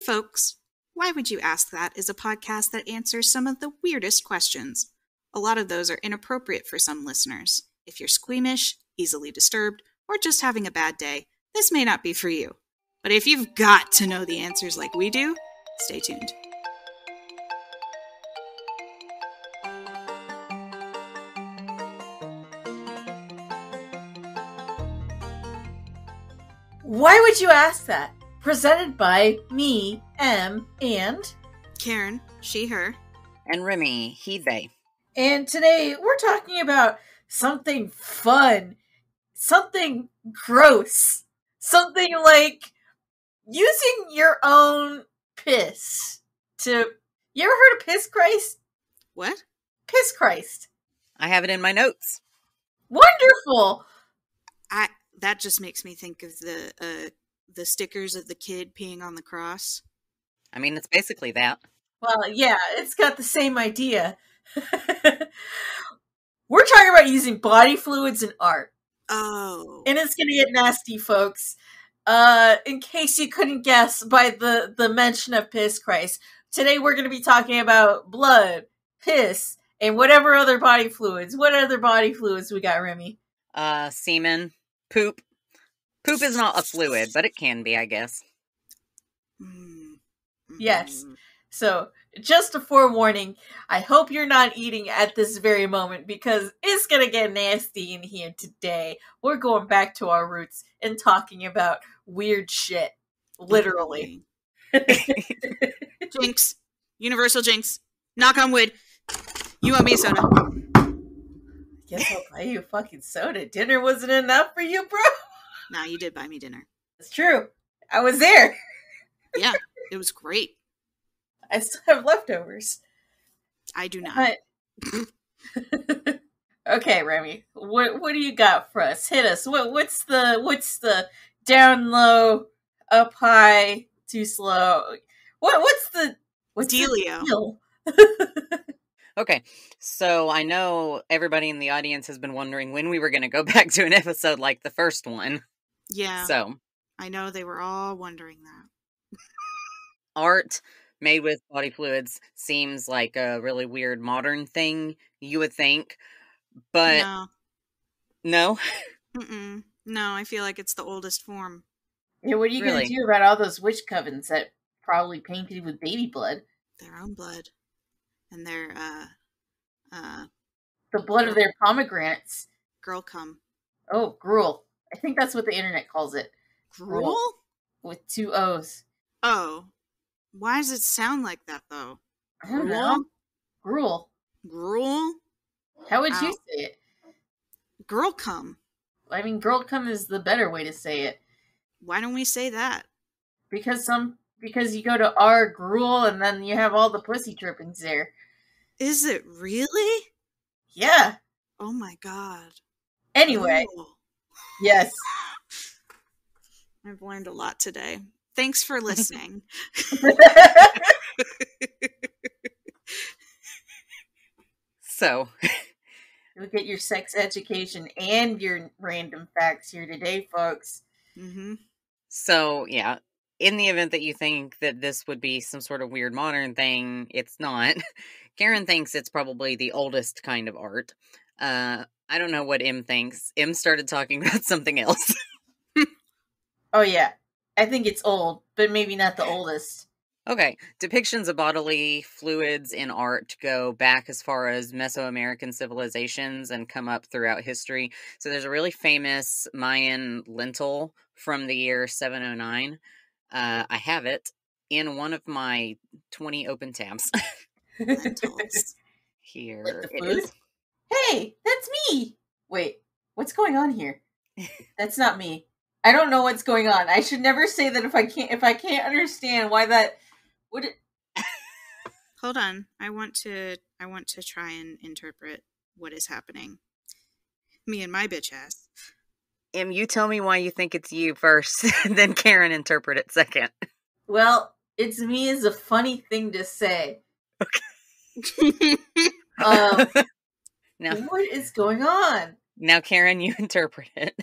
Folks, Why Would You Ask That is a podcast that answers some of the weirdest questions. A lot of those are inappropriate for some listeners. If you're squeamish, easily disturbed, or just having a bad day, this may not be for you. But if you've got to know the answers like we do, stay tuned. Why Would You Ask That? Presented by me, Em, and Karen, she, her. And Remy, he, they. And today we're talking about something fun, something gross, something like using your own piss to... You ever heard of Piss Christ? What? Piss Christ. I have it in my notes. Wonderful! That just makes me think of the stickers of the kid peeing on the cross. I mean, it's basically that. Well, yeah, it's got the same idea. We're talking about using body fluids in art. Oh. And it's going to get nasty, folks. In case you couldn't guess by the mention of Piss Christ, today we're going to be talking about blood, piss, and whatever other body fluids. What other body fluids we got, Remy? Semen, poop. Poop is not a fluid, but it can be, I guess. Yes. So, just a forewarning, I hope you're not eating at this very moment because it's going to get nasty in here today. We're going back to our roots and talking about weird shit. Literally. Jinx. Universal jinx. Knock on wood. You owe me a soda. Guess I'll buy you a fucking soda. Dinner wasn't enough for you, bro? Nah, you did buy me dinner. It's true. I was there. Yeah, it was great. I still have leftovers. I do not. Okay, Remy. What do you got for us? Hit us. What's the down low, up high, too slow? What's Dealio? The deal? Okay, so I know everybody in the audience has been wondering when we were going to go back to an episode like the first one. Yeah. So, I know they were all wondering that. art made with body fluids seems like a really weird modern thing, you would think. But no? Mm-mm. No, I feel like it's the oldest form. Yeah, what are you going to do about all those witch covens that probably painted with baby blood? Their own blood. And their, the blood of their pomegranates. Girl cum. Oh, gruel. I think that's what the internet calls it. Gruel? With 2 O's. Oh. Why does it sound like that, though? I don't know. Gruel. Gruel? How would you say it? Girl cum. I mean, girl cum is the better way to say it. Why don't we say that? Because you go to R gruel and then you have all the pussy drippings there. Is it really? Yeah. Oh my god. Anyway. Cool. Yes. I've learned a lot today. Thanks for listening. So. You'll get your sex education and your random facts here today, folks. Mm-hmm. So, yeah. In the event that you think that this would be some sort of weird modern thing, it's not. Karen thinks it's probably the oldest kind of art. I don't know what Em thinks. Em started talking about something else. Oh, yeah. I think it's old, but maybe not the oldest. Okay. Depictions of bodily fluids in art go back as far as Mesoamerican civilizations and come up throughout history. So there's a really famous Mayan lintel from the year 709. I have it in one of my 20 open tabs. Lentils. Here Like the it food? is. Hey, that's me! Wait, what's going on here? That's not me. I don't know what's going on. I should never say that if I can't understand why that would it. Hold on. I want to try and interpret what is happening. Me and my bitch ass. Em, you tell me why you think it's you first, then Karen interpret it second. Well, it's me is a funny thing to say. Okay. Now, what is going on? Now, Karen, you interpret it.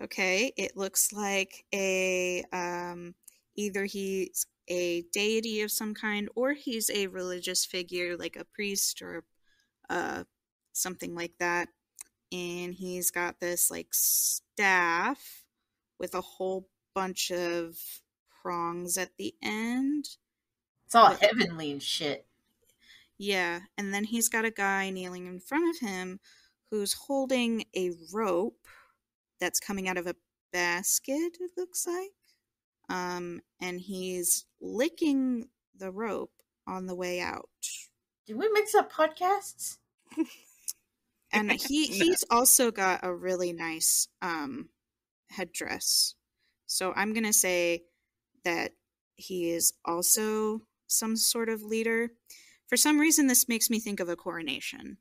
Okay, it looks like a either he's a deity of some kind, or he's a religious figure like a priest or something like that. And he's got this like staff with a whole bunch of prongs at the end. It's all heavenly and shit. Yeah, and then he's got a guy kneeling in front of him who's holding a rope that's coming out of a basket, it looks like. And he's licking the rope on the way out. Did we mix up podcasts? And he's also got a really nice headdress. So I'm going to say that he is also some sort of leader. For some reason, this makes me think of a coronation.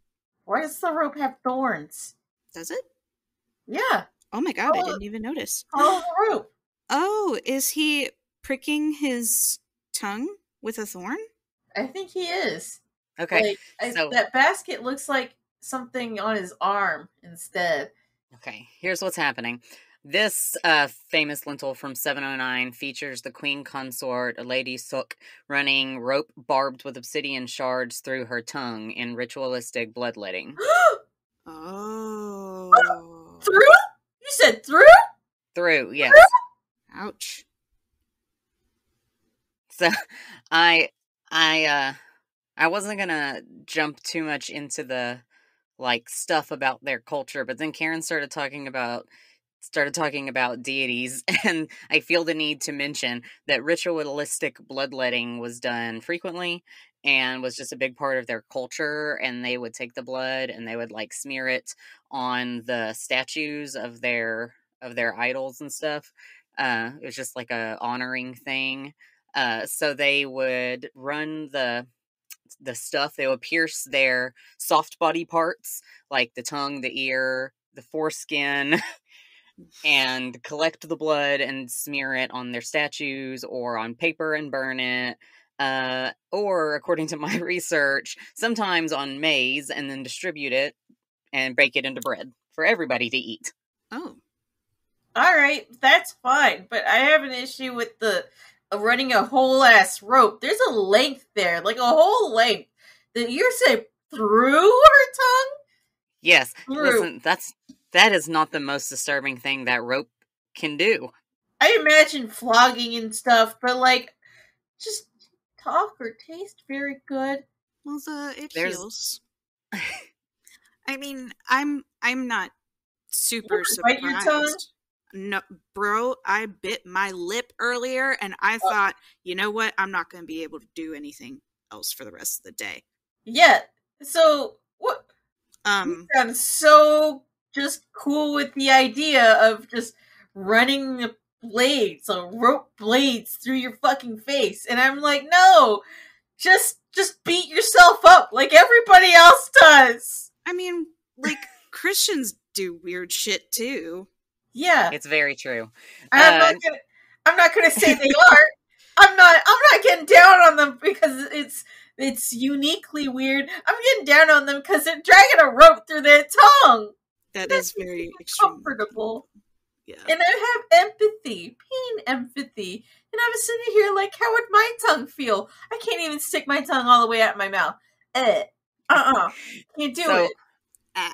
Why does the rope have thorns? Does it? Yeah. Oh my god, I didn't even notice. Follow the rope. Oh, is he pricking his tongue with a thorn? I think he is. Okay. So that basket looks like something on his arm instead. Okay, here's what's happening. This famous lintel from 709 features the queen consort, Lady Suk, running rope barbed with obsidian shards through her tongue in ritualistic bloodletting. Oh. Through? You said through? Through, yes. Ouch. So, I wasn't gonna jump too much into the like stuff about their culture, but then Karen started talking about deities, and I feel the need to mention that ritualistic bloodletting was done frequently and was just a big part of their culture. And they would take the blood and they would like smear it on the statues of their idols and stuff. It was just like a honoring thing. So they would run the stuff. They would pierce their soft body parts like the tongue, the ear, the foreskin, and collect the blood and smear it on their statues or on paper and burn it. Or, according to my research, sometimes on maize and then distribute it and bake it into bread for everybody to eat. Oh. Alright, that's fine, but I have an issue with the running a whole ass rope. There's a length there, like a whole length. That you're saying through her tongue? Yes. Listen, that is not the most disturbing thing that rope can do. I imagine flogging and stuff, but like, just talk or taste very good. Well, it heals. I mean, I'm not super surprised. Bite your tongue? No, bro, I bit my lip earlier, and I thought, you know what? I'm not going to be able to do anything else for the rest of the day. Yeah. So what? You sound so just cool with the idea of just running the blades, so rope blades through your fucking face, and I'm like, no, just beat yourself up like everybody else does. I mean, like Christians do weird shit too. Yeah, it's very true. I'm not gonna say they are. I'm not getting down on them because it's uniquely weird. I'm getting down on them because they're dragging a rope through their tongue. That's very comfortable. Yeah. And I have empathy, pain empathy. And I was sitting here like, how would my tongue feel? I can't even stick my tongue all the way out my mouth. Can't do it.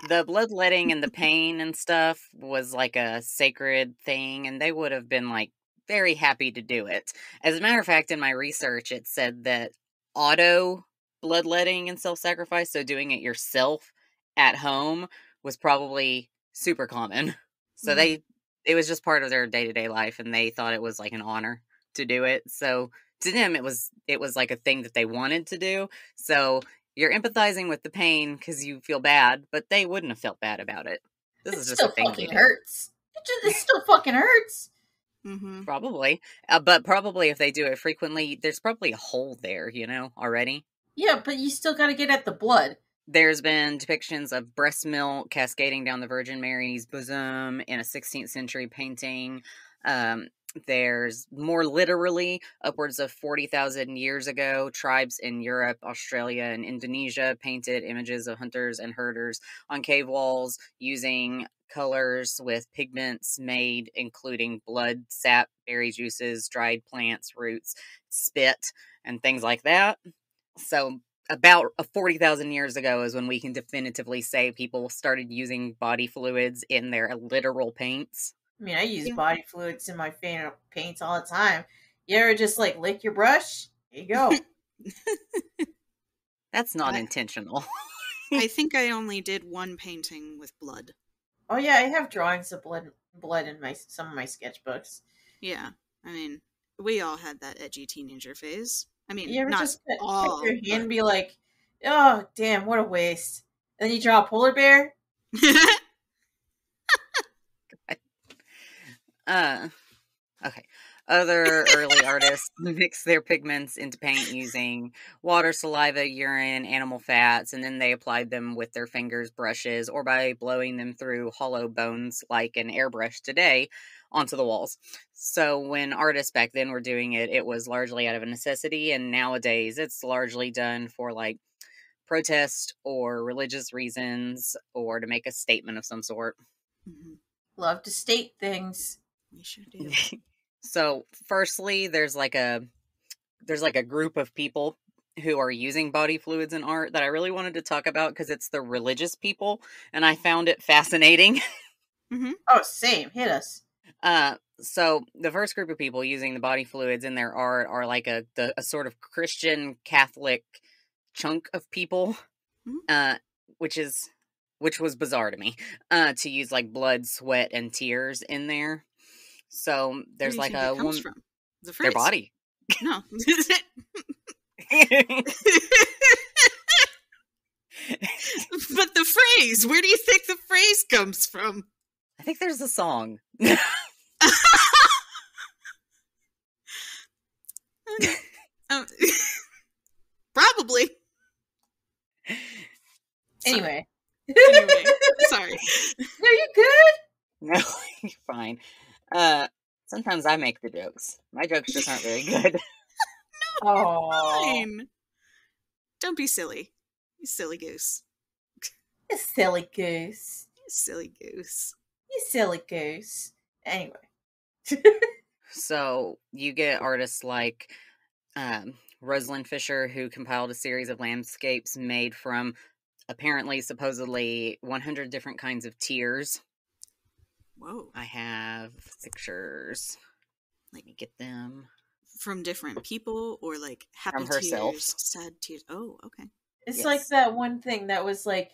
The bloodletting and the pain and stuff was like a sacred thing, and they would have been like very happy to do it. As a matter of fact, in my research, it said that auto bloodletting and self-sacrifice, so doing it yourself at home, was probably super common. So it was just part of their day-to-day life, and they thought it was like an honor to do it. So to them, it was like a thing that they wanted to do. So you're empathizing with the pain because you feel bad, but they wouldn't have felt bad about it. This is just a thing. Fucking hurts. It still fucking hurts. Mm-hmm. Probably. But probably if they do it frequently, there's probably a hole there, already. Yeah, but you still gotta get at the blood. There's been depictions of breast milk cascading down the Virgin Mary's bosom in a 16th century painting. There's more literally upwards of 40,000 years ago, tribes in Europe, Australia, and Indonesia painted images of hunters and herders on cave walls using colors with pigments made including blood, sap, berry juices, dried plants, roots, spit, and things like that. So about 40,000 years ago is when we can definitively say people started using body fluids in their literal paints. I mean, I use Yeah. body fluids in my paints all the time. You ever just like lick your brush? Here you go. That's not I- intentional. I think I only did one painting with blood. Oh yeah, I have drawings of blood in some of my sketchbooks. Yeah, I mean, we all had that edgy teenager phase. I mean, You ever not just cut all. your hand and be like, "Oh, damn, what a waste." And then you draw a polar bear. Okay. Other early artists mix their pigments into paint using water, saliva, urine, animal fats, and then they applied them with their fingers, brushes, or by blowing them through hollow bones like an airbrush today onto the walls. So when artists back then were doing it, it was largely out of a necessity, and nowadays it's largely done for like protest or religious reasons or to make a statement of some sort. Mhm. Love to state things. We sure do. So firstly, there's like a group of people who are using body fluids in art that I really wanted to talk about because it's the religious people, and I found it fascinating. Oh, same. Hit us. So the first group of people using the body fluids in their art are like a sort of Christian Catholic chunk of people, which was bizarre to me, to use like blood, sweat, and tears in there. So there's Where like do you think a it comes woman, from? The their phrase. body. No. But the phrase, where do you think the phrase comes from? I think there's a song. Um, probably. Anyway. Anyway, sorry. No, you good? No, you're fine. Sometimes I make the jokes. My jokes just aren't very good. Oh, Fine. Don't be silly. You silly goose. you silly goose. You silly goose. You silly goose. Anyway. So you get artists like Rosalind Fisher, who compiled a series of landscapes made from apparently, supposedly, 100 different kinds of tears. Whoa. I have pictures. Let me get them. From different people or like happy From herself. tears, sad tears. Oh, okay. It's Yes. like that one thing that was like,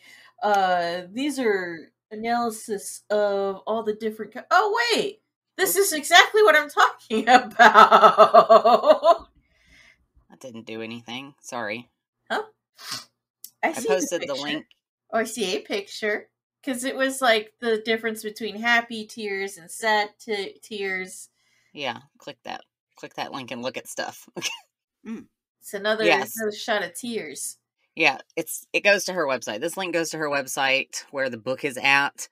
these are analysis of all the different. Oh wait, this is exactly what I'm talking about. That didn't do anything. Sorry. Huh? I see posted the picture. link. Or see a picture because it was like the difference between happy tears and sad tears. Yeah, click that. Click that link and look at stuff. It's another shot of tears. Yeah, it goes to her website. This link goes to her website where the book is at.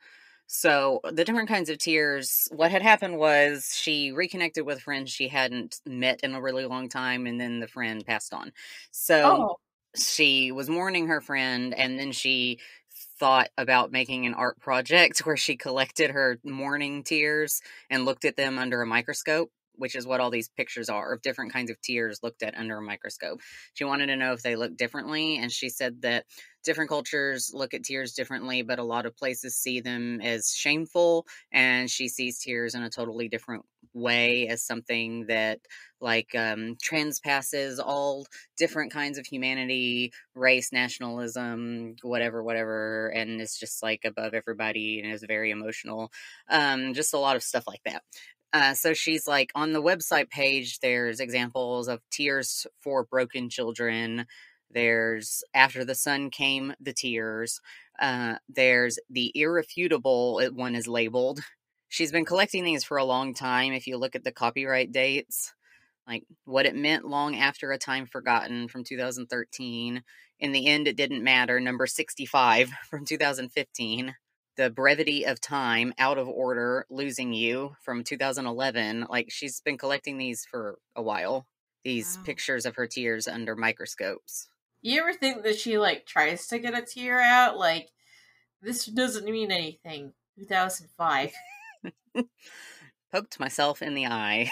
So the different kinds of tears, what had happened was she reconnected with friends she hadn't met in a really long time, and then the friend passed on. So she was mourning her friend, and then she thought about making an art project where she collected her mourning tears and looked at them under a microscope, which is what all these pictures are of different kinds of tears looked at under a microscope. She wanted to know if they look differently, and she said that different cultures look at tears differently, but a lot of places see them as shameful, and she sees tears in a totally different way as something that like transpasses all different kinds of humanity, race, nationalism, whatever, and is just like above everybody and is very emotional. Just a lot of stuff like that. So she's like, on the website page, there's examples of tears for broken children. There's After the Sun Came the Tears. There's the Irrefutable one is labeled. She's been collecting these for a long time. If you look at the copyright dates, like What It Meant Long After a Time Forgotten from 2013. In the End, It Didn't Matter, number 65 from 2015. The Brevity of Time, Out of Order, Losing You from 2011. Like, she's been collecting these for a while. These Wow. pictures of her tears under microscopes. You ever think that she, like, tries to get a tear out? Like, this doesn't mean anything. 2005. Poked myself in the eye.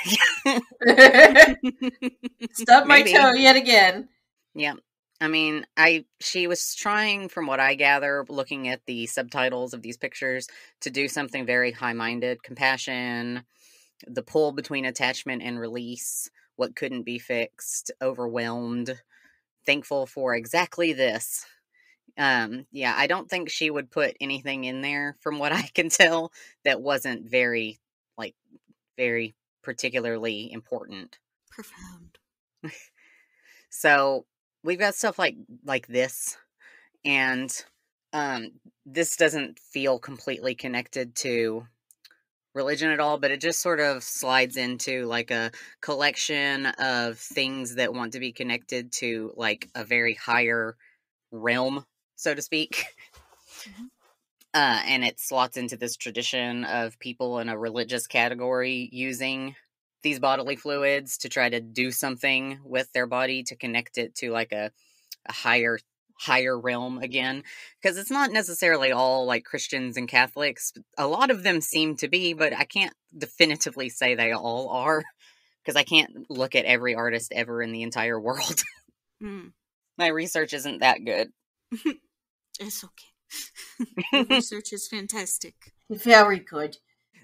Stubbed my Maybe. toe yet again. Yeah. I mean, she was trying, from what I gather, looking at the subtitles of these pictures, to do something very high-minded. Compassion, the pull between attachment and release, what couldn't be fixed, overwhelmed, thankful for exactly this. Yeah, I don't think she would put anything in there, from what I can tell, that wasn't very particularly important. Profound. So we've got stuff like this, and this doesn't feel completely connected to religion at all, but it just sort of slides into like a collection of things that want to be connected to like a very higher realm, so to speak. Mhm. And it slots into this tradition of people in a religious category using these bodily fluids to try to do something with their body to connect it to like a higher realm again, because it's not necessarily all like Christians and Catholics. A lot of them seem to be, but I can't definitively say they all are, because I can't look at every artist ever in the entire world. Mm. My research isn't that good. It's okay. Your research is fantastic. Very good.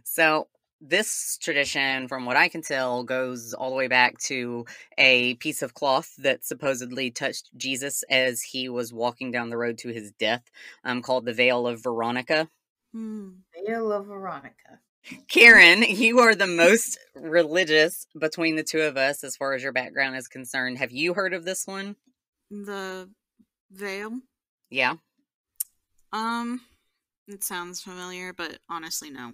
So this tradition, from what I can tell, goes all the way back to a piece of cloth that supposedly touched Jesus as he was walking down the road to his death, called the Veil of Veronica. Veil of Veronica. Karen, you are the most religious between the two of us as far as your background is concerned. Have you heard of this one? The veil? Yeah. It sounds familiar, but honestly, no.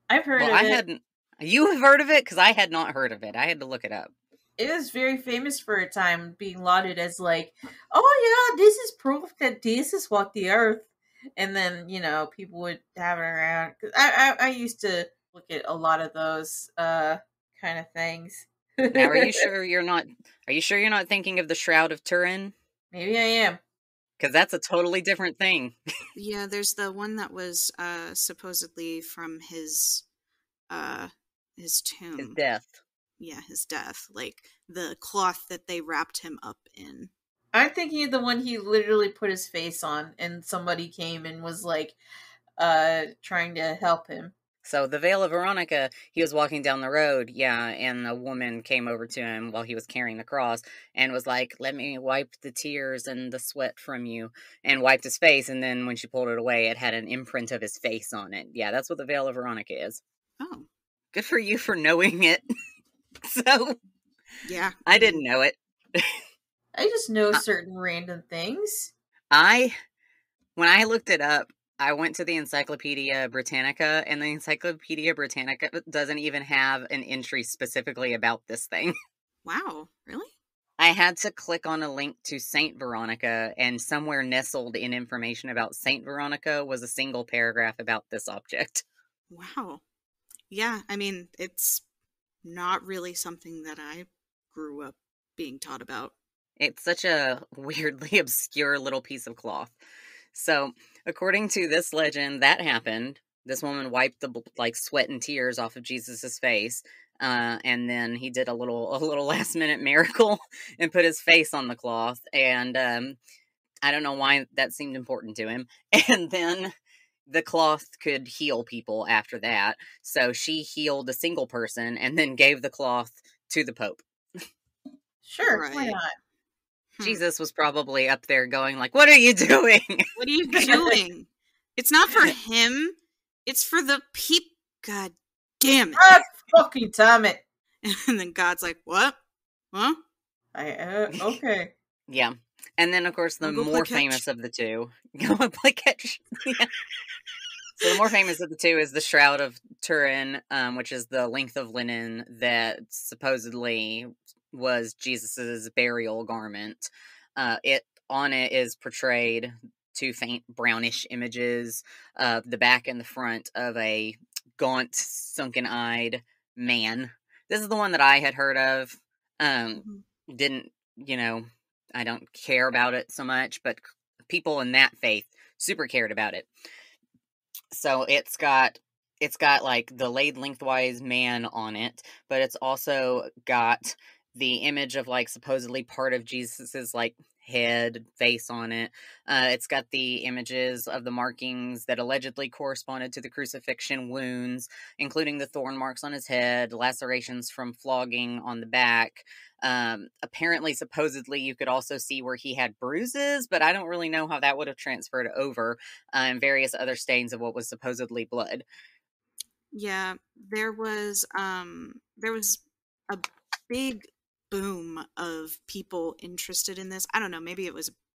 I've heard Well, of I it. hadn't. You have heard of it? Because I had not heard of it. I had to look it up. It was very famous for a time, being lauded as like, oh yeah, this is proof that Jesus walked the earth. And then, you know, people would have it around. 'Cause I used to look at a lot of those kind of things. Now, are you sure you're not? Are you sure you're not thinking of the Shroud of Turin? Maybe I am. Because that's a totally different thing. Yeah, there's the one that was supposedly from his tomb. His death. Yeah, his death. Like the cloth that they wrapped him up in. I'm thinking of the one he literally put his face on and somebody came and was like trying to help him. So the Veil of Veronica, he was walking down the road, yeah, and a woman came over to him while he was carrying the cross and was like, let me wipe the tears and the sweat from you, and wiped his face, and then when she pulled it away, it had an imprint of his face on it. Yeah, that's what the Veil of Veronica is. Oh. Good for you for knowing it. So, yeah. I didn't know it. I just know certain random things. When I looked it up, I went to the Encyclopedia Britannica, and the Encyclopedia Britannica doesn't even have an entry specifically about this thing. Wow, really? I had to click on a link to Saint Veronica, and somewhere nestled in information about Saint Veronica was a single paragraph about this object. Wow. Yeah, I mean, it's not really something that I grew up being taught about. It's such a weirdly obscure little piece of cloth. So, according to this legend, that happened. This woman wiped the sweat and tears off of Jesus's face, and then he did a little last minute miracle and put his face on the cloth. And I don't know why that seemed important to him. And then the cloth could heal people after that. So she healed a single person and then gave the cloth to the Pope. Sure, Right. why not? Jesus was probably up there going like, what are you doing? What are you doing? It's not for him. It's for the people. God damn it. God fucking damn it. And then God's like, what? Huh? Okay. Yeah. And then, of course, the Go play more catch. famous of the two. Go and play catch. Yeah. So the more famous of the two is the Shroud of Turin, which is the length of linen that supposedly was Jesus's burial garment. On it is portrayed two faint brownish images of the back and the front of a gaunt, sunken-eyed man. This is the one that I had heard of. Didn't, I don't care about it so much, but people in that faith super cared about it. So it's got like the laid lengthwise man on it, but it's also got the image of like supposedly part of Jesus's like head, face on it. It's got the images of the markings that allegedly corresponded to the crucifixion wounds, including the thorn marks on his head, lacerations from flogging on the back. Apparently, supposedly, you could also see where he had bruises, but I don't really know how that would have transferred over, and various other stains of what was supposedly blood. Yeah, there was a big boom of people interested in this. I don't know,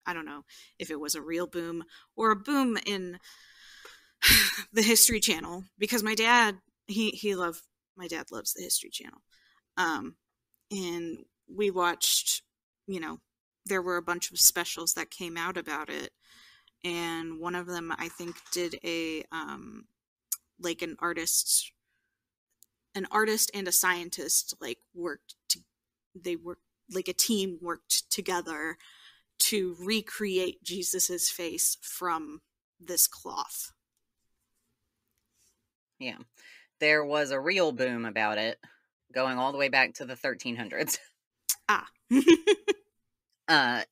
I don't know if it was a real boom or a boom in the History Channel, because my dad loves the History Channel. And we watched, there were a bunch of specials that came out about it. And one of them, I think, did a, like an artist and a scientist, like a team worked together to recreate Jesus's face from this cloth. Yeah. There was a real boom about it, going all the way back to the 1300s.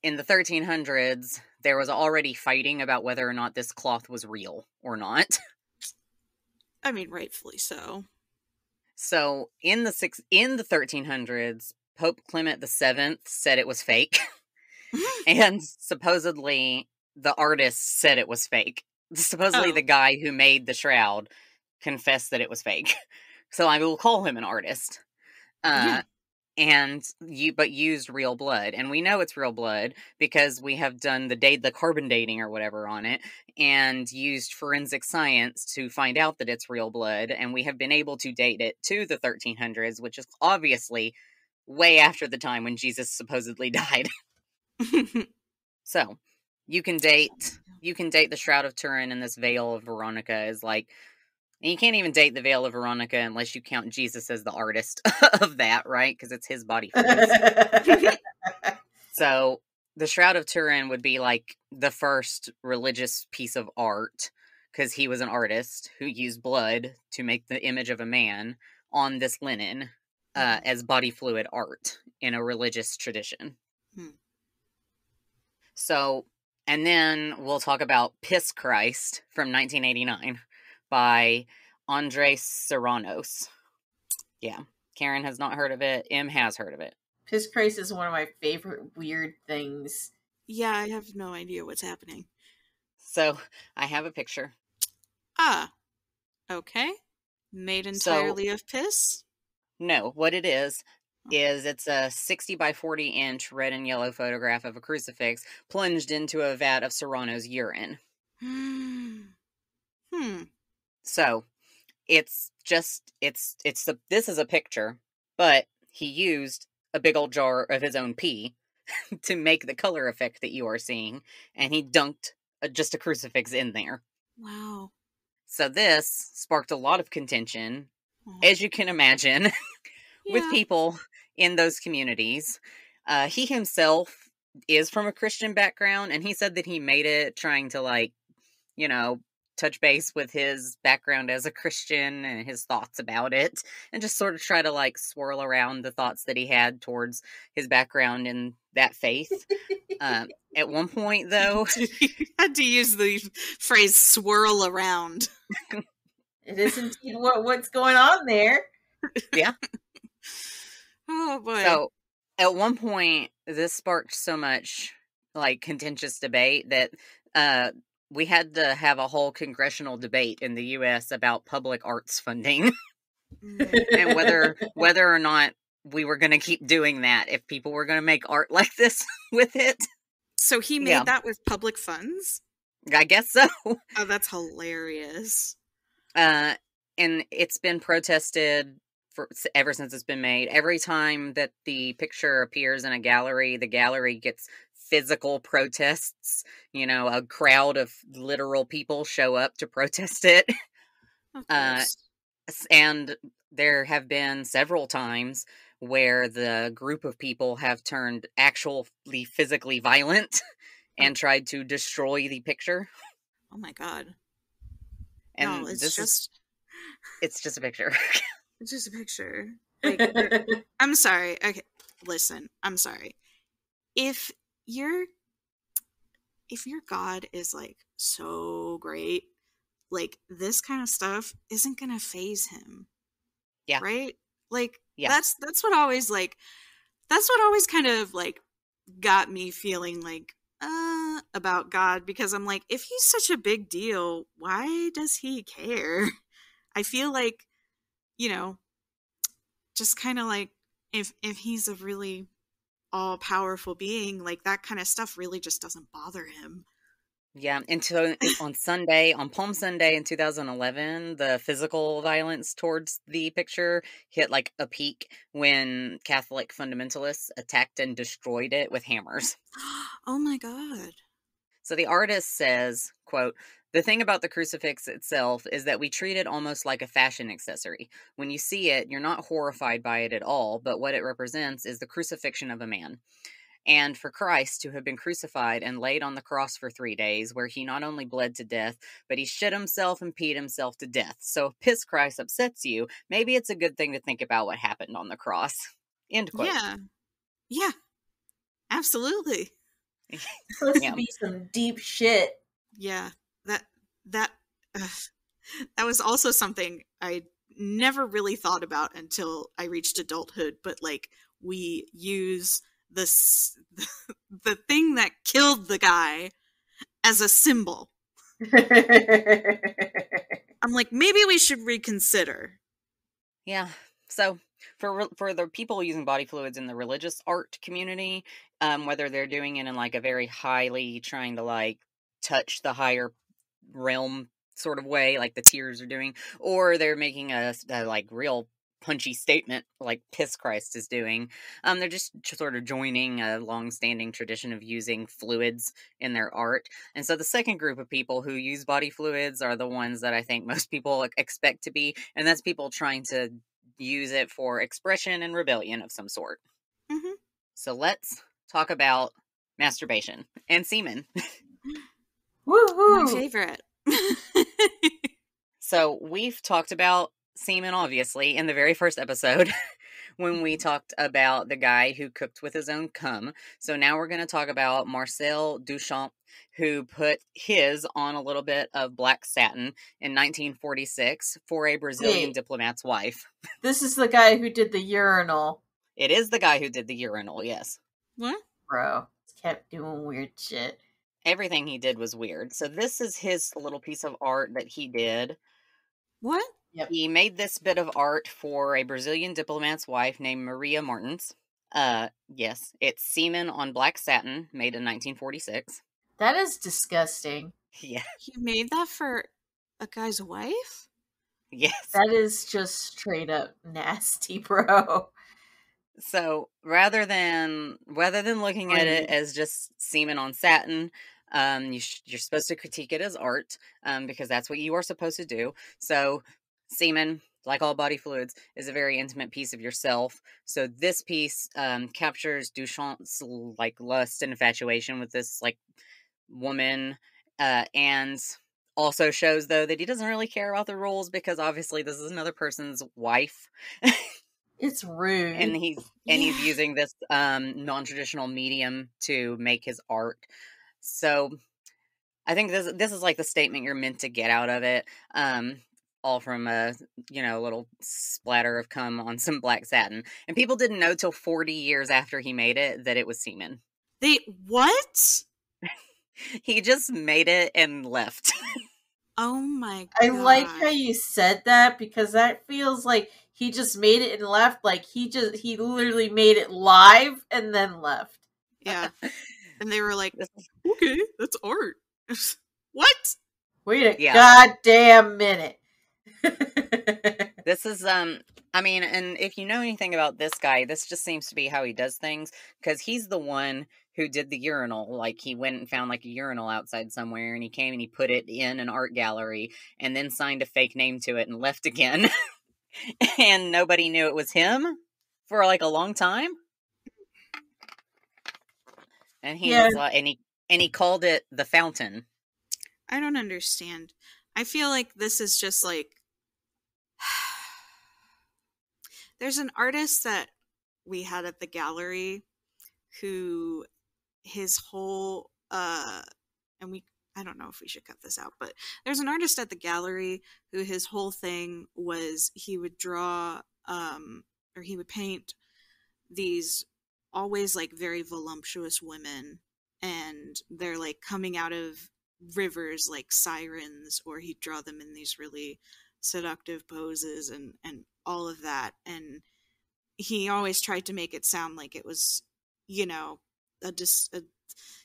In the 1300s, there was already fighting about whether or not this cloth was real or not. I mean, rightfully so. So, in the 1300s, Pope Clement VII said it was fake. And supposedly, the artist said it was fake. Supposedly, the guy who made the shroud confessed that it was fake. So I will call him an artist. But used real blood. And we know it's real blood because we have done the carbon dating or whatever on it, and used forensic science to find out that it's real blood. And we have been able to date it to the 1300s, which is obviously way after the time when Jesus supposedly died. So you can date the Shroud of Turin and this Veil of Veronica as like, and you can't even date the Veil of Veronica unless you count Jesus as the artist of that, right? Because it's his body fluids. So the Shroud of Turin would be like the first religious piece of art, because he was an artist who used blood to make the image of a man on this linen as body fluid art in a religious tradition. So, and then we'll talk about Piss Christ from 1989 by Andres Serranos. Yeah, Karen has not heard of it. M has heard of it. Piss Christ is one of my favorite weird things. Yeah, I have no idea what's happening. So, I have a picture. Okay. Made entirely of piss? No, what it is it's a 60 by 40 inch red and yellow photograph of a crucifix plunged into a vat of Serrano's urine. So, this is a picture, but he used a big old jar of his own pee to make the color effect that you are seeing, and he dunked just a crucifix in there. Wow. So this sparked a lot of contention, as you can imagine, with people in those communities. He himself is from a Christian background, and he said that he made it trying to, touch base with his background as a Christian and his thoughts about it, and just sort of try to, swirl around the thoughts that he had towards his background in that faith. At one point, though... You had to use the phrase swirl around. It is indeed what's going on there. Yeah. Oh, boy. So, at one point, this sparked so much, contentious debate that we had to have a whole congressional debate in the U.S. about public arts funding. And whether or not we were going to keep doing that, if people were going to make art like this with it. So he made that with public funds? I guess so. Oh, that's hilarious. And it's been protested ever since it's been made. Every time that the picture appears in a gallery, the gallery gets physical protests. A crowd of literal people show up to protest it. Of course. And there have been several times where the group of people have turned actually physically violent and tried to destroy the picture. Oh my god. And No, it's just a picture. It's just a picture. Like, I'm sorry. Okay, listen. I'm sorry. If your God is like so great, like this kind of stuff isn't gonna phase him. Yeah. Right? Like Yeah. that's what always kind of like got me feeling like about God, because I'm like, if he's such a big deal, why does he care? I feel like, just kind of like if he's a really all powerful being, like that kind of stuff really just doesn't bother him. Yeah, and so on Palm Sunday in 2011, the physical violence towards the picture hit like a peak when Catholic fundamentalists attacked and destroyed it with hammers. Oh my god. So the artist says, quote, "The thing about the crucifix itself is that we treat it almost like a fashion accessory. When you see it, you're not horrified by it at all, but what it represents is the crucifixion of a man. And for Christ to have been crucified and laid on the cross for 3 days, where he not only bled to death, but he shit himself and peed himself to death. So if piss Christ upsets you, maybe it's a good thing to think about what happened on the cross." End quote. Yeah, absolutely. Supposed to be some deep shit. Yeah, that was also something I never really thought about until I reached adulthood. But like, we use the thing that killed the guy as a symbol. I'm like, maybe we should reconsider. Yeah. So for the people using body fluids in the religious art community, whether they're doing it in like a very highly trying to like touch the higher realm sort of way, like the tears are doing, or they're making a like real punchy statement like Piss Christ is doing, they're just sort of joining a long-standing tradition of using fluids in their art. And so the second group of people who use body fluids are the ones that I think most people expect to be, and that's people trying to use it for expression and rebellion of some sort. Mm-hmm. So let's talk about masturbation and semen. Woohoo! My favorite. So we've talked about semen, obviously, in the very first episode when we talked about the guy who cooked with his own cum. So now we're going to talk about Marcel Duchamp, who put his on a little bit of black satin in 1946 for a Brazilian diplomat's wife. This is the guy who did the urinal. It is the guy who did the urinal, yes. What? Bro, kept doing weird shit. Everything he did was weird. So this is his little piece of art that he did. What? Yep. He made this bit of art for a Brazilian diplomat's wife named Maria Martins. Yes, it's semen on black satin, made in 1946. That is disgusting. Yeah. He made that for a guy's wife? Yes. That is just straight up nasty, bro. So rather than looking at it as just semen on satin, you're supposed to critique it as art, because that's what you are supposed to do. So semen, like all body fluids, is a very intimate piece of yourself. So this piece captures Duchamp's like lust and infatuation with this like woman, and also shows though that he doesn't really care about the rules, because obviously this is another person's wife. It's rude. And he's using this non-traditional medium to make his art. So I think this is like the statement you're meant to get out of it. All from a little splatter of cum on some black satin. And people didn't know till 40 years after he made it that it was semen. What? He just made it and left. Oh my god. I like how you said that, because that feels like he just made it and left. Like he literally made it live and then left. Yeah. And they were like, okay, that's art. What? Wait a goddamn minute. This is I mean, and if you know anything about this guy, this just seems to be how he does things, because he's the one who did the urinal. Like, he went and found like a urinal outside somewhere, and he came and he put it in an art gallery and then signed a fake name to it and left again. And nobody knew it was him for like a long time. And he was like, and he called it the Fountain. I don't understand. I feel like this is just like there's an artist that we had at the gallery who his whole and we I don't know if we should cut this out, but there's an artist at the gallery who his whole thing was he would draw or he would paint these always like very voluptuous women, and they're like coming out of rivers like sirens, or he'd draw them in these really seductive poses and all of that. And he always tried to make it sound like it was, you know,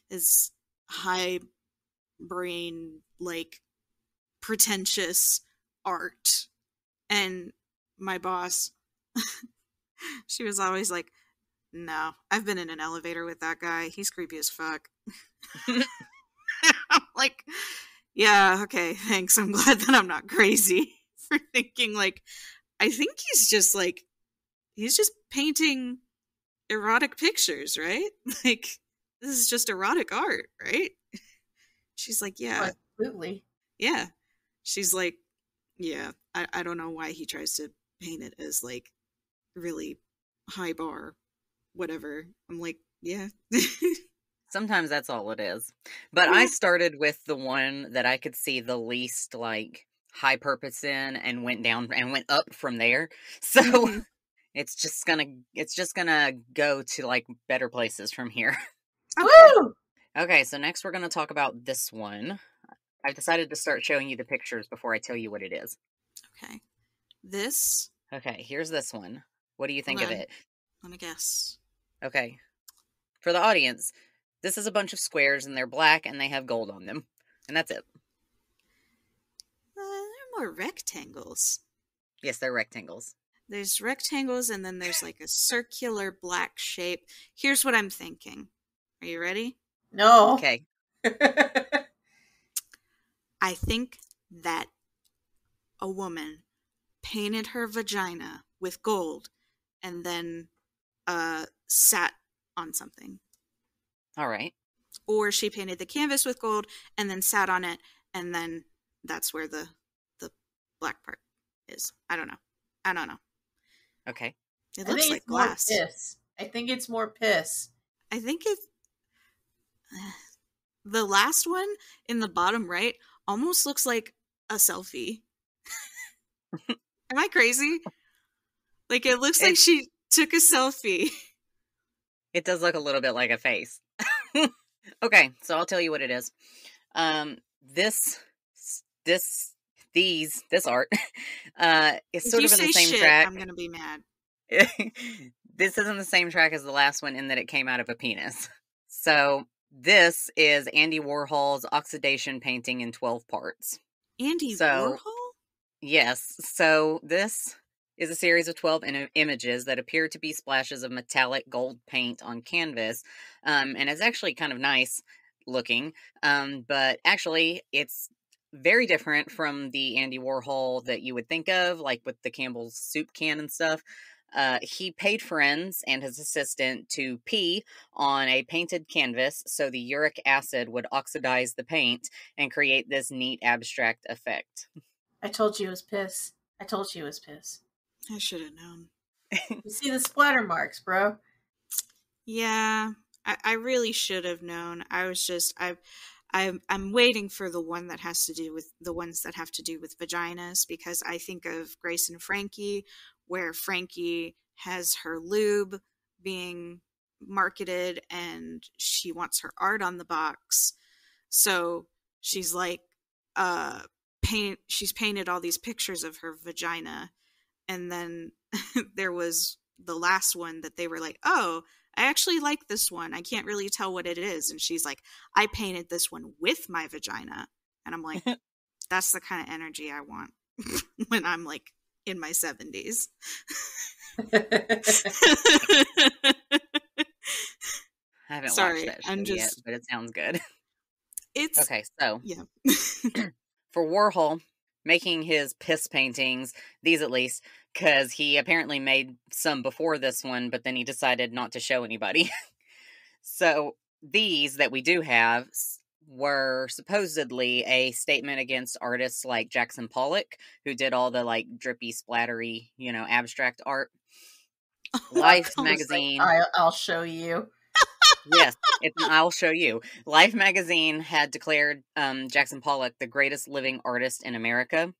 his high brain, like pretentious art. And my boss, she was always like, no, I've been in an elevator with that guy. He's creepy as fuck. I'm like, yeah, okay, thanks. I'm glad that I'm not crazy for thinking like, I think he's just painting erotic pictures, right? Like, this is just erotic art, right? She's like, yeah. Absolutely. Yeah. She's like, yeah, I don't know why he tries to paint it as like really high bar, whatever. I'm like, yeah. Sometimes that's all it is. But I started with the one that I could see the least like high purpose in, and went down and went up from there. So it's just gonna go to like better places from here. Woo! Okay, so next we're gonna talk about this one. I've decided to start showing you the pictures before I tell you what it is. Okay. This. Okay, here's this one. What do you think of it? Let me guess. Okay. For the audience, this is a bunch of squares, and they're black, and they have gold on them. And that's it. They're more rectangles. Yes, they're rectangles. There's rectangles, and then there's like a circular black shape. Here's what I'm thinking. Are you ready? No. Okay. I think that a woman painted her vagina with gold and then sat on something. All right. Or she painted the canvas with gold and then sat on it, and then that's where the black part is. I don't know. Okay. It looks like glass. Piss. I think it's more piss. I think it's the last one in the bottom right almost looks like a selfie. Am I crazy? Like, it looks like she took a selfie. It does look a little bit like a face. Okay, so I'll tell you what it is. This art is sort of in the same track. I'm gonna be mad. This is in the same track as the last one in that it came out of a penis. So this is Andy Warhol's oxidation painting in 12 parts. Andy Warhol? Yes. So this is a series of 12 images that appear to be splashes of metallic gold paint on canvas. And it's actually kind of nice looking. But actually, it's very different from the Andy Warhol that you would think of, like with the Campbell's soup can and stuff. He paid friends and his assistant to pee on a painted canvas so the uric acid would oxidize the paint and create this neat abstract effect. I told you it was piss. I should have known. You see the splatter marks, bro. Yeah, I really should have known. I was just I'm waiting for the one that has to do with the ones that have to do with vaginas, because I think of Grace and Frankie, where Frankie has her lube being marketed and she wants her art on the box. So she's like, she's painted all these pictures of her vagina. And then there was the last one that they were like, oh, I actually like this one. I can't really tell what it is. And she's like, I painted this one with my vagina. And I'm like, that's the kind of energy I want when I'm like in my 70s. I haven't Sorry, watched that show I'm yet, just. but it sounds good. It's Okay, so yeah. for Warhol making his piss paintings, these at least, because he apparently made some before this one, but then he decided not to show anybody. So these that we do have were supposedly a statement against artists like Jackson Pollock, who did all the like drippy, splattery, abstract art. Life I was like, magazine. I'll show you. Yes, I'll show you. Life magazine had declared Jackson Pollock the greatest living artist in America.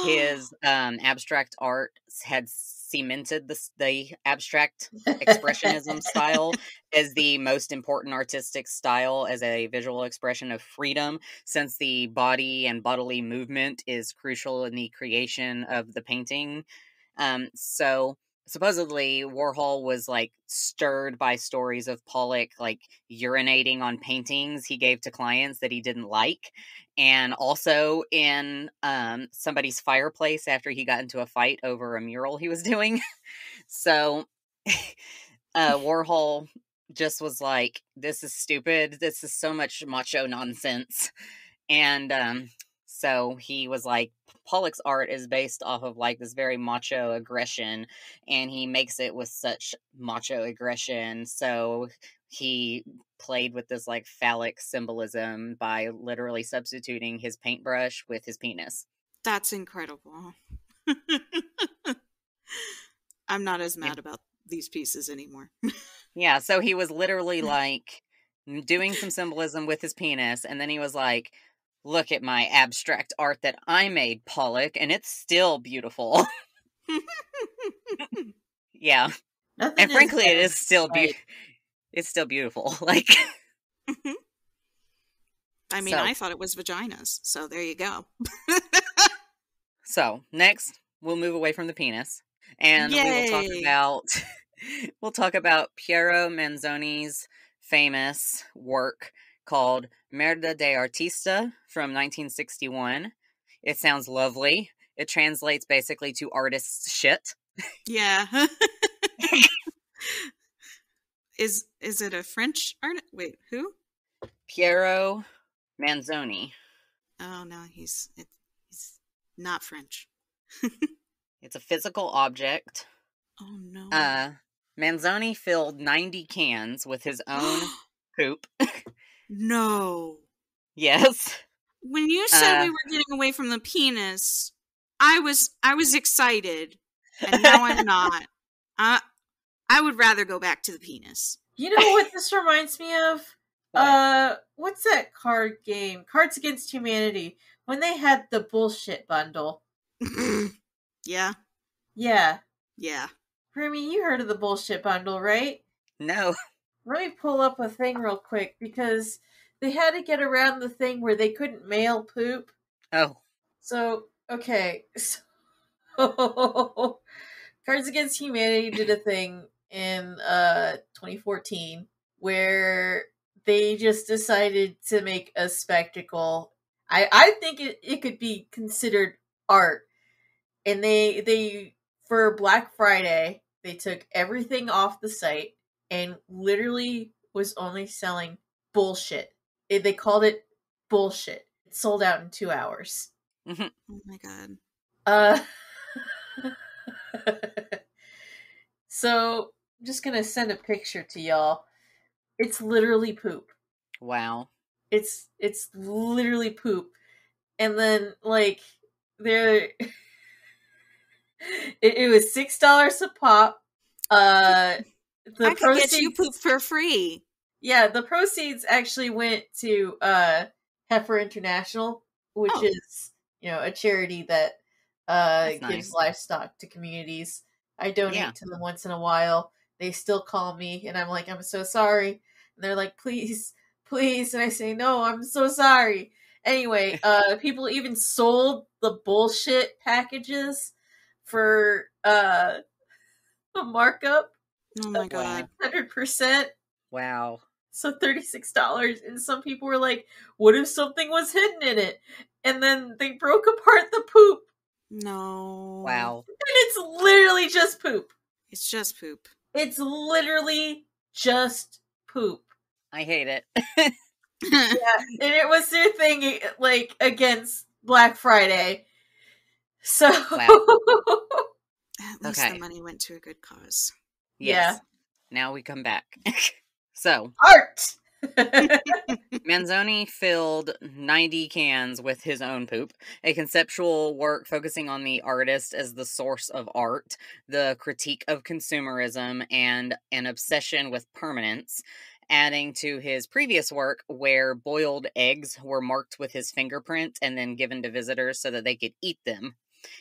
His abstract art had cemented the abstract expressionism style as the most important artistic style as a visual expression of freedom, since the body and bodily movement is crucial in the creation of the painting. So supposedly Warhol was like stirred by stories of Pollock like urinating on paintings he gave to clients that he didn't like, and also in somebody's fireplace after he got into a fight over a mural he was doing. So Warhol just was like, this is stupid, this is so much macho nonsense. And so he was like, Pollock's art is based off of like this very macho aggression, and he makes it with such macho aggression. So he played with this like phallic symbolism by literally substituting his paintbrush with his penis. That's incredible. I'm not as mad about these pieces anymore. Yeah, so he was literally like doing some symbolism with his penis, and then he was like, look at my abstract art that I made, Pollock, and it's still beautiful. Yeah. Nothing And frankly, it is better still than it's still beautiful. Like, I mean, So- I thought it was vaginas, so there you go. so next we'll move away from the penis, and we will talk Yay. about Piero Manzoni's famous work called Merda de Artista from 1961. It sounds lovely. It translates basically to artist's shit. Yeah. Is it a French artist? Wait, who? Piero Manzoni. Oh no, he's not French. It's a physical object. Oh no. Manzoni filled 90 cans with his own poop. No. Yes. When you said we were getting away from the penis, I was excited, and now I'm not. I would rather go back to the penis. You know what this reminds me of? What's that card game? Cards Against Humanity. When they had the bullshit bundle. Yeah. Yeah. Yeah. Remy, you heard of the bullshit bundle, right? No. Let me pull up a thing real quick, because they had to get around the thing where they couldn't mail poop. Oh. So, okay. So, Cards Against Humanity did a thing in 2014 where they just decided to make a spectacle. I think it could be considered art. And they for Black Friday, they took everything off the site and literally was only selling bullshit. They called it bullshit. It sold out in 2 hours. Oh my god. So I'm just gonna send a picture to y'all. It's literally poop. Wow. It's literally poop. And then like there it was $6 a pop. I could get you poop for free. Yeah, the proceeds actually went to Heifer International, which is, a charity that gives nice. livestock to communities. I donate to them once in a while. They still call me, and I'm like, I'm so sorry. And they're like, please, please. And I say, no, I'm so sorry. Anyway, people even sold the bullshit packages for a markup. Oh my god. 100%. Wow. So $36. And some people were like, what if something was hidden in it? And then they broke apart the poop No. Wow. And it's literally just poop. It's just poop. It's literally just poop. I hate it. Yeah, and it was their thing, like, against Black Friday. So, Wow. At least Okay. the money went to a good cause. Yes. Now we come back. So, art! Manzoni filled 90 cans with his own poop, a conceptual work focusing on the artist as the source of art, the critique of consumerism, and an obsession with permanence, adding to his previous work where boiled eggs were marked with his fingerprint and then given to visitors so that they could eat them,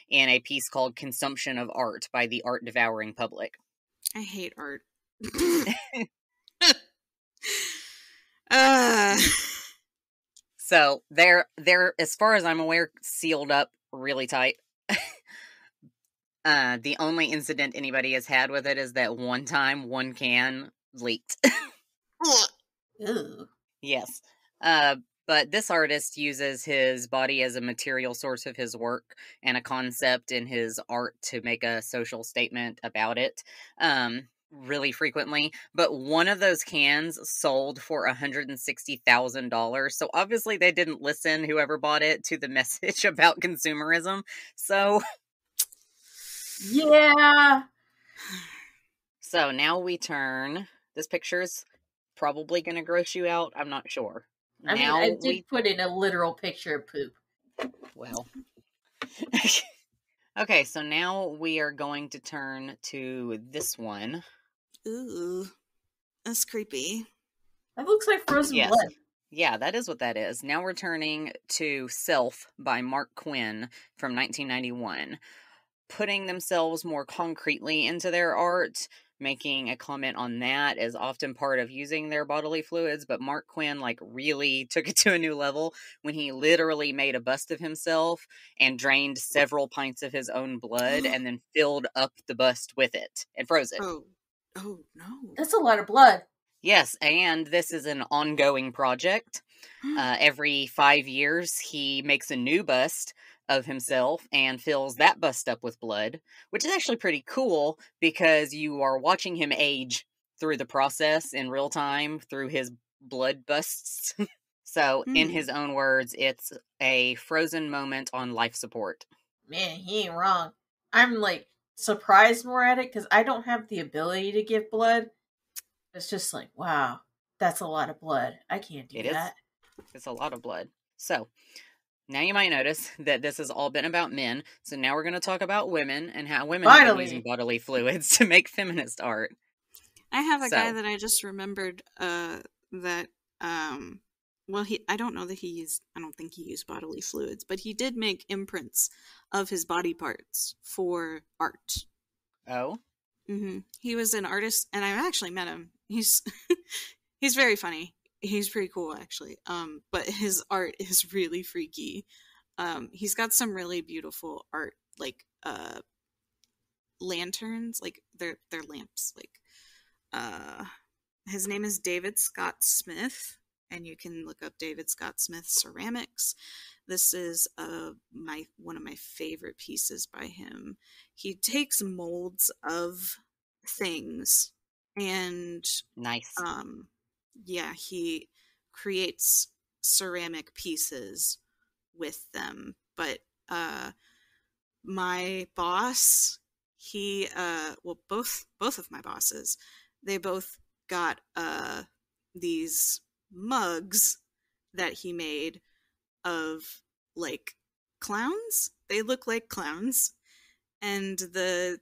in a piece called Consumption of Art by the Art Devouring Public. I hate art. So they're, as far as I'm aware, sealed up really tight. The only incident anybody has had with it is that one time one can leaked. Ew. Yes. But this artist uses his body as a material source of his work and a concept in his art to make a social statement about it. Really frequently, but one of those cans sold for $160,000. So obviously they didn't listen, whoever bought it, to the message about consumerism. So Yeah. So now we turn. This picture's probably going to gross you out. I'm not sure. I mean, I did put in a literal picture of poop. Well. Okay, so now we are going to turn to this one. Ooh, that's creepy. That looks like frozen blood. Yeah, that is what that is. Now we're turning to Self by Mark Quinn from 1991. Putting themselves more concretely into their art, making a comment on that is often part of using their bodily fluids, but Mark Quinn really took it to a new level when he literally made a bust of himself and drained several pints of his own blood and then filled up the bust with it and froze it. Oh no. That's a lot of blood. Yes, and this is an ongoing project. Every 5 years, he makes a new bust of himself and fills that bust up with blood, which is actually pretty cool because you are watching him age through the process in real time through his blood busts. So, in his own words, it's a frozen moment on life support. Man, he ain't wrong. I'm surprised more at it because I don't have the ability to give blood. It's just wow, that's a lot of blood. I can't do that. It's a lot of blood. So, now you might notice that this has all been about men. So now we're going to talk about women and how women are using bodily fluids to make feminist art. I have a guy that I just remembered that well, I don't think he used bodily fluids, but he did make imprints of his body parts for art. Oh? Mm-hmm. He was an artist, and I actually met him. He's he's very funny. He's pretty cool, actually. But his art is really freaky. He's got some really beautiful art, lanterns, they're lamps. His name is David Scott Smith, and you can look up David Scott Smith ceramics. This is one of my favorite pieces by him. He takes molds of things and nice. Yeah, he creates ceramic pieces with them. But my boss, both of my bosses, they both got these mugs that he made of clowns. They look like clowns, and the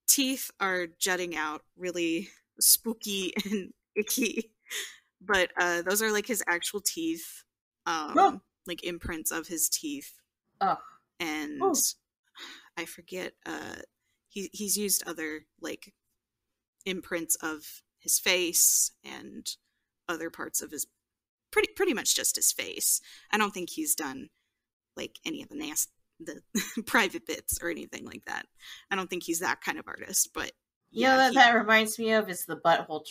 teeth are jutting out, really spooky and icky. But those are his actual teeth, imprints of his teeth. Oh. And I forget. He's used other imprints of his face and other parts of his pretty much just his face. I don't think he's done any of the private bits or anything like that. I don't think he's that kind of artist. But yeah, that reminds me of is the butthole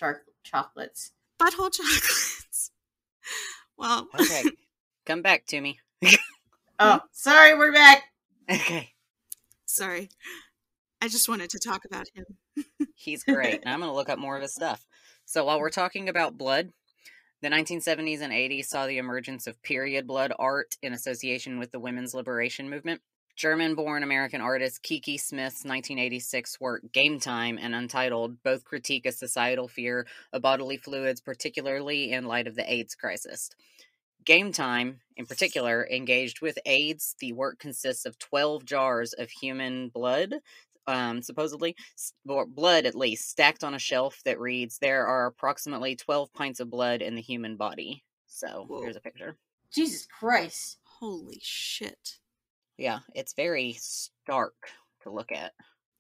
chocolates. Butthole chocolates. Well, okay, come back to me. Oh, sorry, we're back. Okay. Sorry. I just wanted to talk about him. He's great. And I'm going to look up more of his stuff. So while we're talking about blood, the 1970s and 80s saw the emergence of period blood art in association with the women's liberation movement. German-born American artist Kiki Smith's 1986 work Game Time and Untitled both critique a societal fear of bodily fluids, particularly in light of the AIDS crisis. Game Time, in particular, engaged with AIDS. The work consists of 12 jars of human blood, supposedly, or blood at least, stacked on a shelf that reads, "There are approximately 12 pints of blood in the human body." So, Whoa. here's a picture. Jesus Christ. Holy shit. Yeah, it's very stark to look at.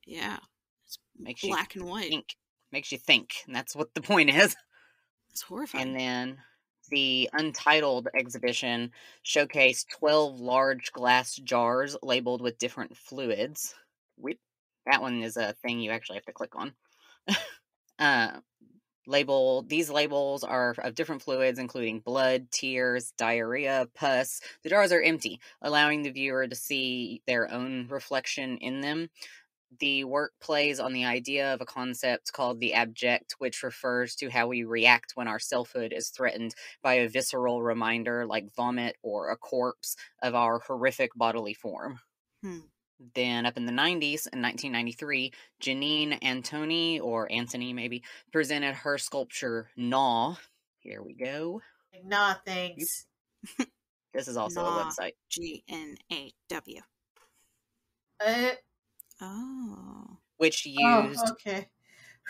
Yeah. It's Makes black and white. think. Makes you think, and that's what the point is. It's horrifying. And then the Untitled exhibition showcased 12 large glass jars labeled with different fluids. That one is a thing you actually have to click on. These labels are of different fluids, including blood, tears, diarrhea, pus. The jars are empty, allowing the viewer to see their own reflection in them. The work plays on the idea of a concept called the abject, which refers to how we react when our selfhood is threatened by a visceral reminder like vomit or a corpse of our horrific bodily form. Then up in the 90s, in 1993, Janine Antoni, or Antony maybe, presented her sculpture Gnaw. Here we go. Nah, thanks. This is also a website. GNAW. Oh. Which used... Oh, okay.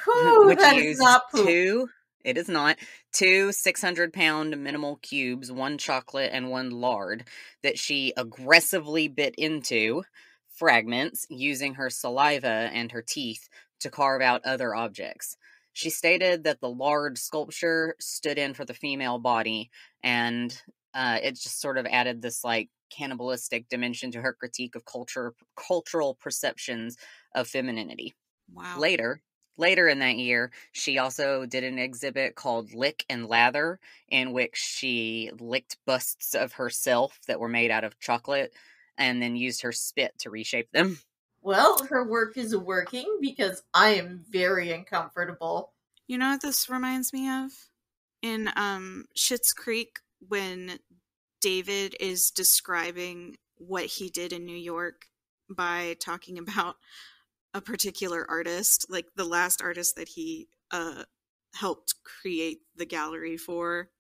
Whew, which that used is not poop. It is not. 2 600-pound minimal cubes, 1 chocolate and 1 lard, that she aggressively bit into fragments using her saliva and her teeth to carve out other objects. She stated that the lard sculpture stood in for the female body, and it just sort of added this like cannibalistic dimension to her critique of cultural perceptions of femininity. Wow. Later in that year, she also did an exhibit called Lick and Lather, in which she licked busts of herself that were made out of chocolate and then used her spit to reshape them. Well, her work is working because I am very uncomfortable. You know what this reminds me of? In Schitt's Creek, when David is describing what he did in New York by talking about a particular artist, like the last artist that he helped create the gallery for.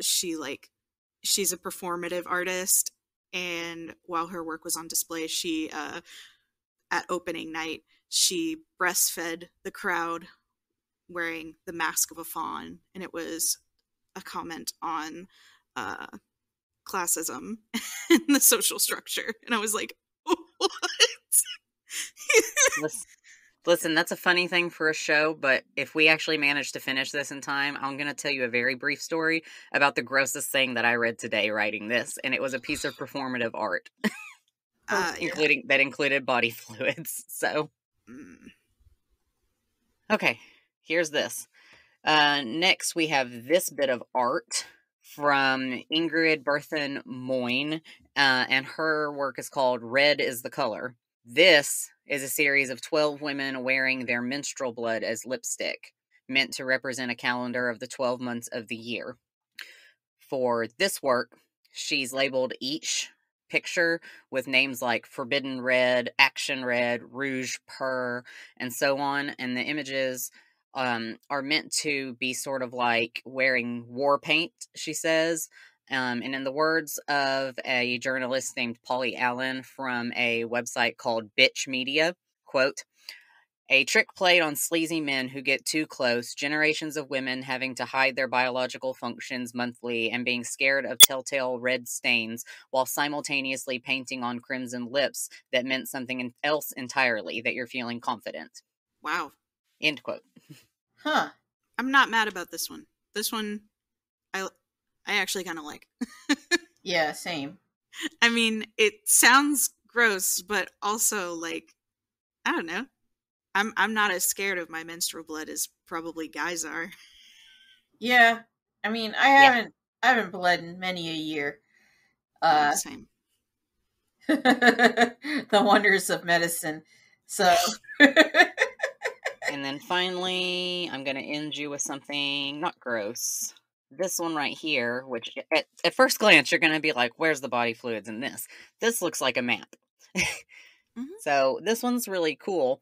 She's a performative artist, and while her work was on display, she at opening night she breastfed the crowd wearing the mask of a fawn, and it was a comment on classism and the social structure. And I was like, what? Listen, that's a funny thing for a show, but if we actually manage to finish this in time, I'm going to tell you a very brief story about the grossest thing that I read today writing this, and it was a piece of performative art. That included body fluids. So, okay, here's this. Next, we have this bit of art from Ingrid Berthen Moyne, and her work is called Red is the Color. This is a series of 12 women wearing their menstrual blood as lipstick, meant to represent a calendar of the 12 months of the year. For this work, she's labeled each picture with names like Forbidden Red, Action Red, Rouge Pur, and so on, and the images are meant to be sort of like wearing war paint, she says. And in the words of a journalist named Polly Allen from a website called Bitch Media, quote, "A trick played on sleazy men who get too close, generations of women having to hide their biological functions monthly and being scared of telltale red stains while simultaneously painting on crimson lips that meant something else entirely, that you're feeling confident." Wow. End quote. Huh. I'm not mad about this one. This one, I actually kind of like. Yeah, same. I mean, it sounds gross, but also like, I don't know. I'm not as scared of my menstrual blood as probably guys are. Yeah, I mean, I haven't bled in many a year. Same. The wonders of medicine. So. And then finally, I'm going to end you with something not gross. This one right here, which at first glance, you're going to be like, where's the body fluids in this? This looks like a map. So this one's really cool.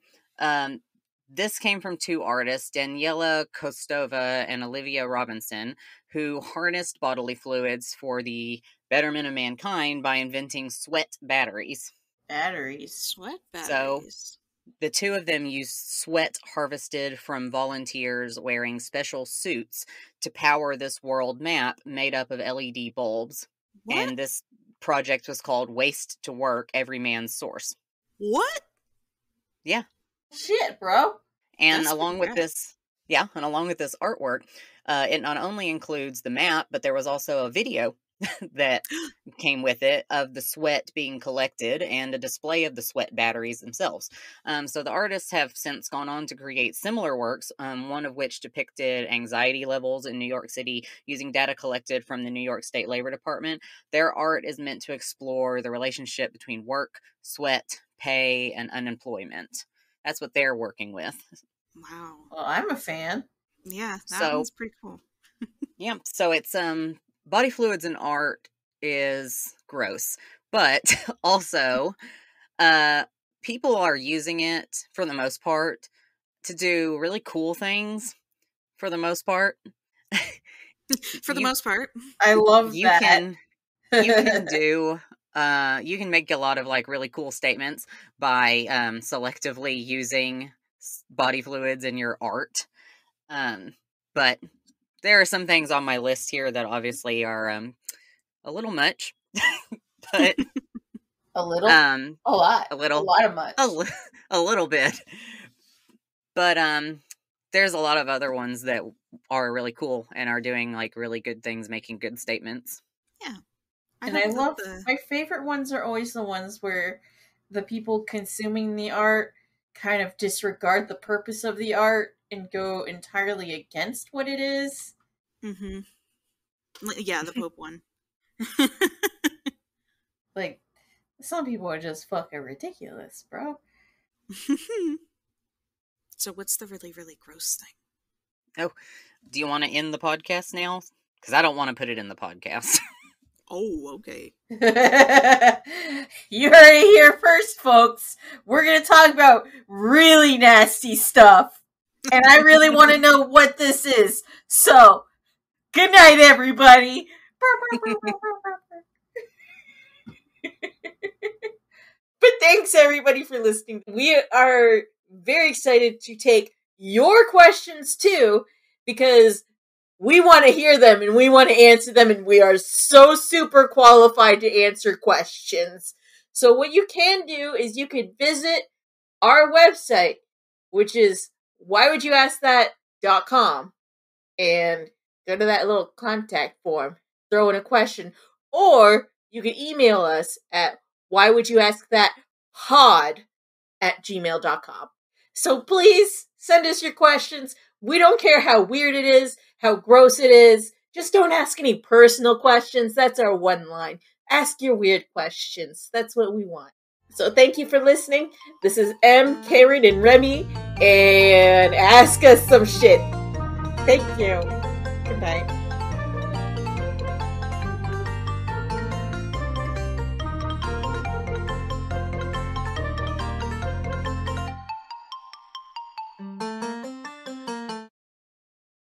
This came from two artists, Daniela Kostova and Olivia Robinson, who harnessed bodily fluids for the betterment of mankind by inventing sweat batteries. Sweat batteries. So the two of them used sweat harvested from volunteers wearing special suits to power this world map made up of LED bulbs. What? And this project was called Waste to Work, Every Man's Source. What? Yeah. Shit, bro. And That's along with this artwork, it not only includes the map, but there was also a video that came with it of the sweat being collected and a display of the sweat batteries themselves. So the artists have since gone on to create similar works, one of which depicted anxiety levels in New York City using data collected from the New York State Labor Department. Their art is meant to explore the relationship between work, sweat, pay, and unemployment. That's what they're working with. Wow. Well, I'm a fan. Yeah, that one's pretty cool. Yeah, so it's body fluids in art is gross, but also people are using it for the most part to do really cool things for the most part. For the most part. I love you that. You can do you can make a lot of like really cool statements by selectively using body fluids in your art. But there are some things on my list here that obviously are a little much, but a little, a lot of much, a little bit. But there's a lot of other ones that are really cool and are doing like really good things, making good statements. Yeah, and I love my favorite ones are always the ones where the people consuming the art kind of disregard the purpose of the art and go entirely against what it is. Mm-hmm. Yeah, the Pope one. Like, some people are just fucking ridiculous, bro. So what's the really, really gross thing? Oh, do you want to end the podcast now? Because I don't want to put it in the podcast. Oh, okay. You heard it here first, folks. We're going to talk about really nasty stuff. And I really want to know what this is. So, good night, everybody. But thanks, everybody, for listening. We are very excited to take your questions, too, because we want to hear them and we want to answer them, and we are so super qualified to answer questions. So what you can do is you could visit our website, which is whywouldyouskthat.com, and go to that little contact form, throw in a question, or you can email us at whywouldyouskthatpod@gmail.com. So please send us your questions. We don't care how weird it is, how gross it is. Just don't ask any personal questions. That's our one line. Ask your weird questions. That's what we want. So thank you for listening. This is M, Karen, and Remy. And ask us some shit. Thank you. Good night.